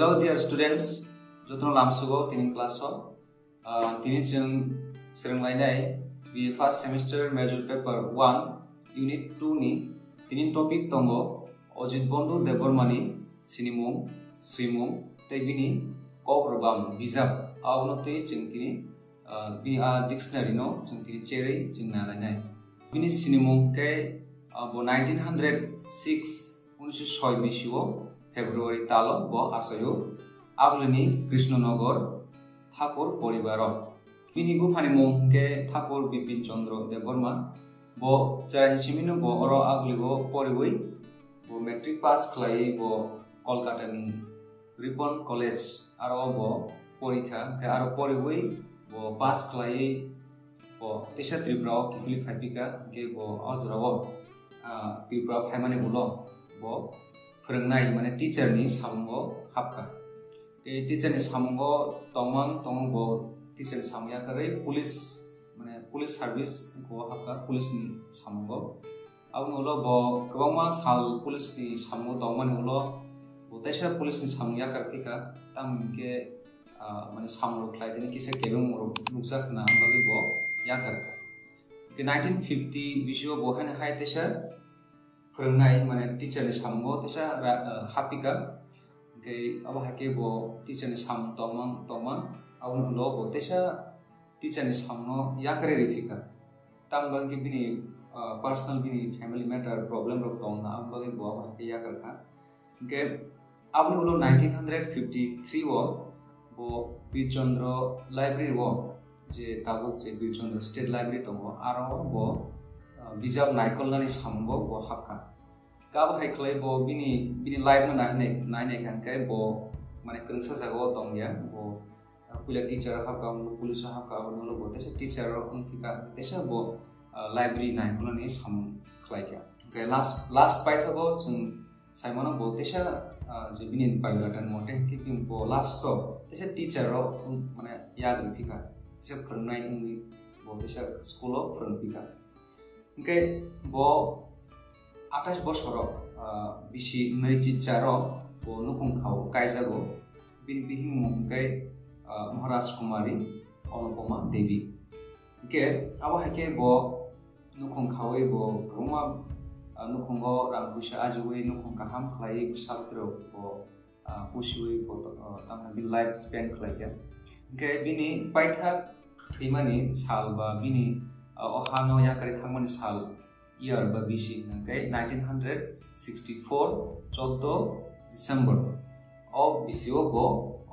Hello dear students, Jotno Lamsugo, Tinin Classo, Tinin Serenlainai, the first semester major paper 1, unit 2 ni, Tinin topic Tongo, Ojit Bondu Debormani, Sinimum, Simum, Tebini, Kobrobam, Bizab, Aunote, Chintini, Bia Dictionary no, Chintini Cherry, Chinnalanai. Bini Sinimum K, 1906, Unishoy Bishiwo. February talo bo asayo aglini Krishnanagar Thakur Poribaro. Bini bufani mongke Thakur Bipin Chandra Deborman bo Charan Simino bo oro agli bo poribui bo metric pass khlai bo Kolkata ni Ripon College aro bo porikha ke aro poribui bo pass khlai bo tesha tripra kifli phapika ke bo azrawo tripra phaimane ulo bo फोरोंनाय माने teacher नि सामंगो हाबका के teacher नि सामंगो तमंग बो teacher नि सामया करे police माने police service को हाबका पुलिस नि सामंगो आउन उलो बो गोबांमा साल पुलिस नि सामंगो तमन उलो बो तेसा पुलिस नि सामया करपिका तामके माने सामरो ख्लाइदनि किसे केबें मरो नुकजाखना आंबागे बो याकारका के 1950 बिसियो बहाने हाय तेसा फोरोंनाय माने टीचर नि सामंगो तेसा हापिका के अब हाके बो टीचर नि साम तमंग आउन उलो बो तेसा टीचर नि सामनो याकरे रिफिका तामबा के बिनि पर्सनल बिनि फैमिली मैटर प्रॉब्लम रो तोंना आंबागे बो हाके याकरखा के आउन उलो 1953 बो बीरचंद्र लाइब्रेरी वो जे ताबुक जे बीरचंद्र स्टेट लाइब्रेरी तंगो आरो बो बिजाब नायकलनानि सामंगो बो हाबका गाब हायख्लाय बो बिनि लाइभ न नायनाय खानखाय बो माने खोंसा जागाव दंया बो पुला टीचर हाबका पुलिस हाबका बनो बो तेसा टीचर उनफिका तेसा बो लाइब्रेरी नायकलनानि सामं खलायया ओके लास्ट पाइथागो जों साइमन बो तेसा जे बिनि बायोडाटा मते किपिं बो लास्ट तेसा टीचर माने याग फिका तेसा फोरोंनाय बो तेसा स्कुल फोरोंफिका ओके बो 28 बछर बिसि नैजि चारो बो नुखुंखाव कायजागो बिनि बिहिं मुंखै महाराज कुमारी अनुपमा देवी ओके अब हाके बो नुखुंखावै बो गोमा नुखुंगो रांकुशा आजुवै नुखुंखा हाम खलायै गुसाबत्रो बो पुसिवै बो तामना बि लाइफ स्पेन खलायया ओके बिनि पाइथा थैमानि साल बा बिनि अहानो याकारि थांमानि साल year ba bisi okay 1964 14 December o bisio bo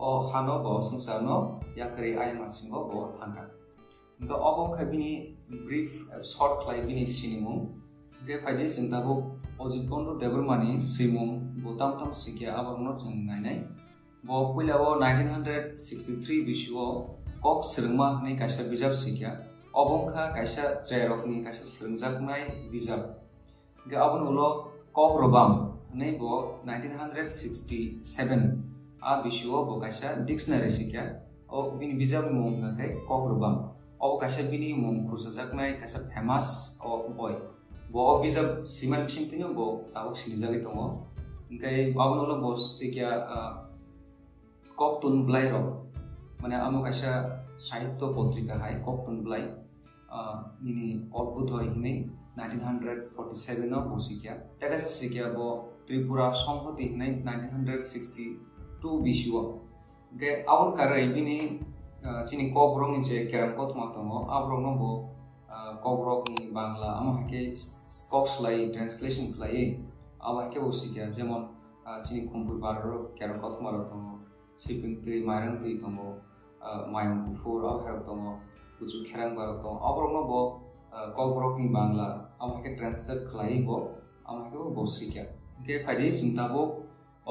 o hano bo sungsano yakari ayama singo bo thanga the obo khabini brief short clay bini sinimum de phaji sintago ojitbondo debormani simum botam tam sikya aborno jingnai bo puilao 1963 bisio kok sirma nei kaisa bijab sikya Obongka kaisa Jairokni kaisa srengjaknai bijab ge abon ulo Kobrobam nei bo 1967 a bisio bo kaisa dictionary sikya o bini bijab mung kai Kobrobam o kaisa bini mung khusajaknai kaisa famous o boy bo bijab siman bisingtino bo tawok sinijagi tongo kai abon ulo bo sikya Koktun Blairo mane amo kaisa sahitya পত্রিকা hai Koktun Blai ini অদ্ভুত হয় হিনে 1947 ও বসিকিয়া তেকাসা সিকিয়া বো ত্রিপুরা সংহতি হিনে 1962 বিশুও গে our কারাই বিনি চিনি কবরং যে কেরাম কতমা তঙ্গ আবরং বো কবরং ni বাংলা আমো হাকে স্কক্সলাই ট্রান্সলেশন খলাই আবা হাকে বসিকিয়া যেমন চিনি খুমপুর বারর কেরাম কতমা তঙ্গ সিপিং তুই মাইরং তুই তঙ্গ মাইরং ফুর আ হের তঙ্গ कुछ खेरांग बारो तो अबरनो बो कलबरकनि बांग्ला आमहाके ट्रांसलेट खलाई बो आमहाके बो सिक्या के फाइदि सिंताबो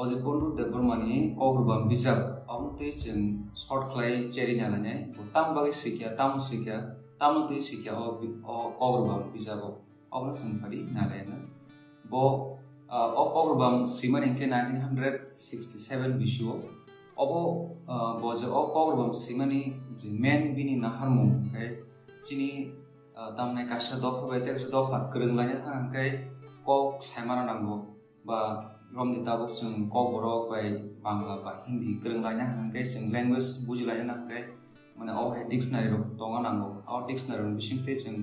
अजितबंधु देबरमानि कग्रबाम बिजाब आमते जों शॉर्ट खलाई चेरि नालाने ताम बागै सिक्या तामते सिक्या अ कग्रबाम बिजाबो अबनो जों फादि नालायना बो अ कग्रबाम सिमानिके 1967 बिसुओ Obo boje o Kobrobam simani men bini naharmung kai chini tamnai kasha dofa bete kasha dofa krunglanya thang kai kok saimana nanggo ba romni tabuk जों kok borok bai bangla ba hindi kerenglaina hangke जों language bujilaina hangke mane o hai dictionary rok tonga nango o dictionary rok bisingte जों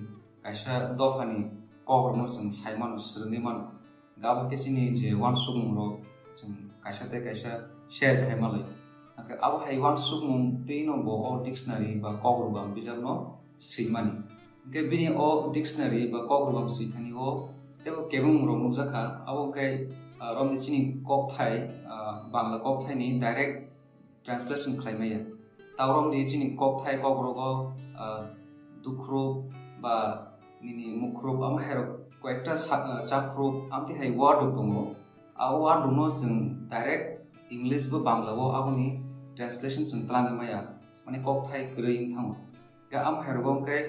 kaisa dofani kok rok जों saimano srungni mano gaba ke sini je one sumung rok जों kaisa te kaisa share khaimalai hangke abo hai one sumung teino bo o dictionary ba kok rok ba bijabno srimani hangke bini o dictionary ba kok rok ba sithani o tebo kebung rok nukjaka abo kai romni chini kok thai bangla kok thai ni direct translation khlaimaya taw romni chini kok thai kok rogo dukhrup ba nini mukhrup am hero koekta chaprup amti hai word dongo a word no जों direct english ba bangla bo aboni translation जों tlangamaya mane kok thai greing thang ga am hero gom kai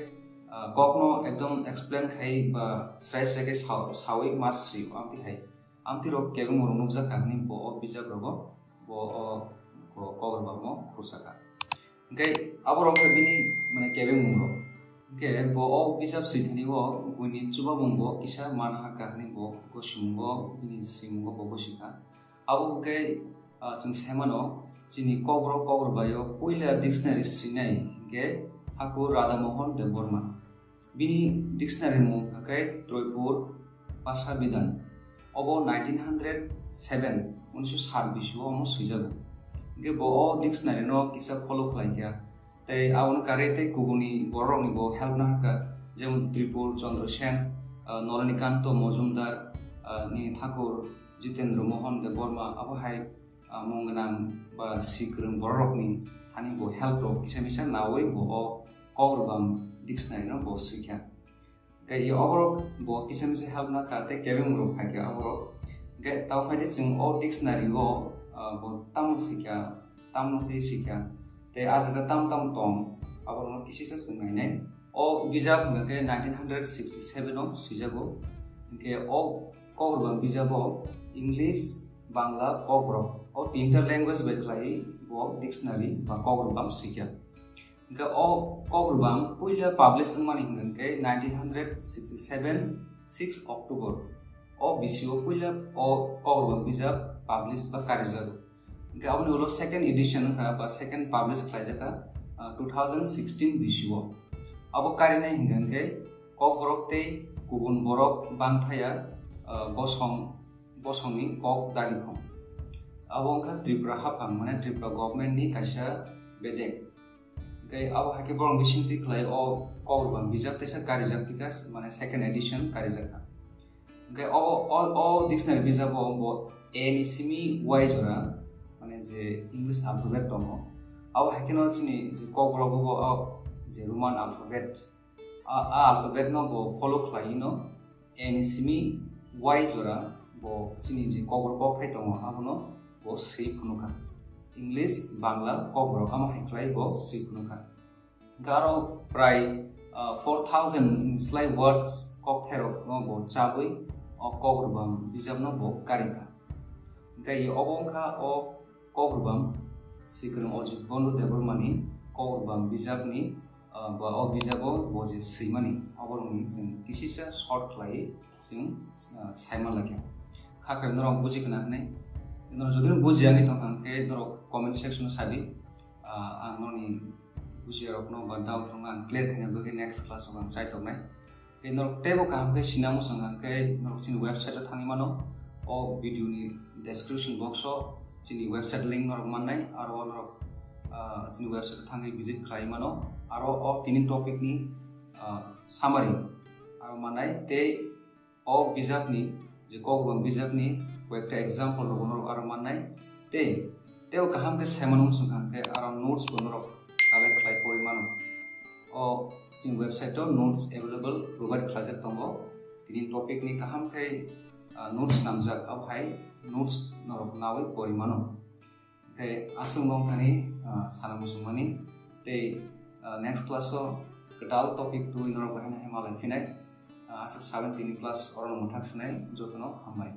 kokno ekdom explain khai ba srai srai ke sawi masri amti hai amti rok kebung rok nukjaka ni bo bijab rogo bo kogor ba mo khusaka gai abo rok bini mane kebung rok ke bo bijab sithani bo buini chuba bungbo kisa manha ka ni bo gosimbo bini simbo bo gosika abo gai जों semano chini kogor ba yo puila dictionary sinai ge Thakur Radha Mohan Deborma bini dictionary mo kai Troypur Pasha Bidan obo 1907 1926 o mo suijago ge bo dictionary no kisa follow khlaikya tei aun karete kuguni borok ni bo help na ka jemon Tripur Chandra Sen Nolanikanto Mojumdar ni Thakur Jitendra Mohan Deborma abo hai mungnang ba sikrung borok ni thani bo help ro kisa misa nawai bo kogbam dictionary no bo sikya kai oborok bo kisa misa help na ka te kebung ro phakya oborok ge taw phai jing o dictionary go bo tam sikya tam no te sikya te ajaga tam tong aborok no kisi sa sungai nai o bijab ge 1967 o sijago ge o kogbam bijabo english bangla kobrok o tinta language beklai bo dictionary ba kogbam sikya ge o kogbam puila publish mani ge 1967 6 October o bisio puila o kogbam bijab publish ba karijag ge abni ulo second edition ka ba second publish khlaijaka 2016 bisio abo karina hingan ge kobrok te kubun borok bangthaya bosongni kok dagikhong abo ka Tripura hafang mane Tripura government ni kaisa bedek gai abo hake borong bisingti khlai o kogbam bijab tesa karijak tikas mane second edition karijaka gai o dictionary bijab bo any simi waizora mane je english alphabet tongo abo hake no chini je kogbro bo je roman alphabet alphabet no bo follow khlai no any simi waizora bo chini je kogbro ko phai tongo abo no bo sei phunuka English Bangla kogbro amo haiklai bo sei phunuka garo prai 4000 slide words kokthero no bo chabui o kogbam bijab no bo karika gai obongkha o kogbam sikrum ojit bondu debormani kogbam bijabni ba o bijabo bo je seimani oborni जों kisisa short khlai जों saima lakya khakar norong bujikna nei nor jodi bujiani thangke nor comment section sabi angoni bujirok no ba doubt rong clear khane bagi next class on try to nai ke nor tebo kam ke sinamu sangke nor sin website thangi mano o video ni description box o chini website link nor manai aro nor chini website thangi visit khlai mano aro o tinin topic ni summary aro manai te o bijab ni je kogbam bijab ni kekta example rogonor aro manai teo kaham ke semanum sangke aro notes bonor ale khlai porimano o ching website o notes available provide khlajak tongo tinin topic ni kaham ke notes namjak abhai notes norok nawi porimano ke asung nong thani sanamu sumani te next class o ketal topic tu norok bahana himalay finai asuk 17 class orang muthak snai jotono hamai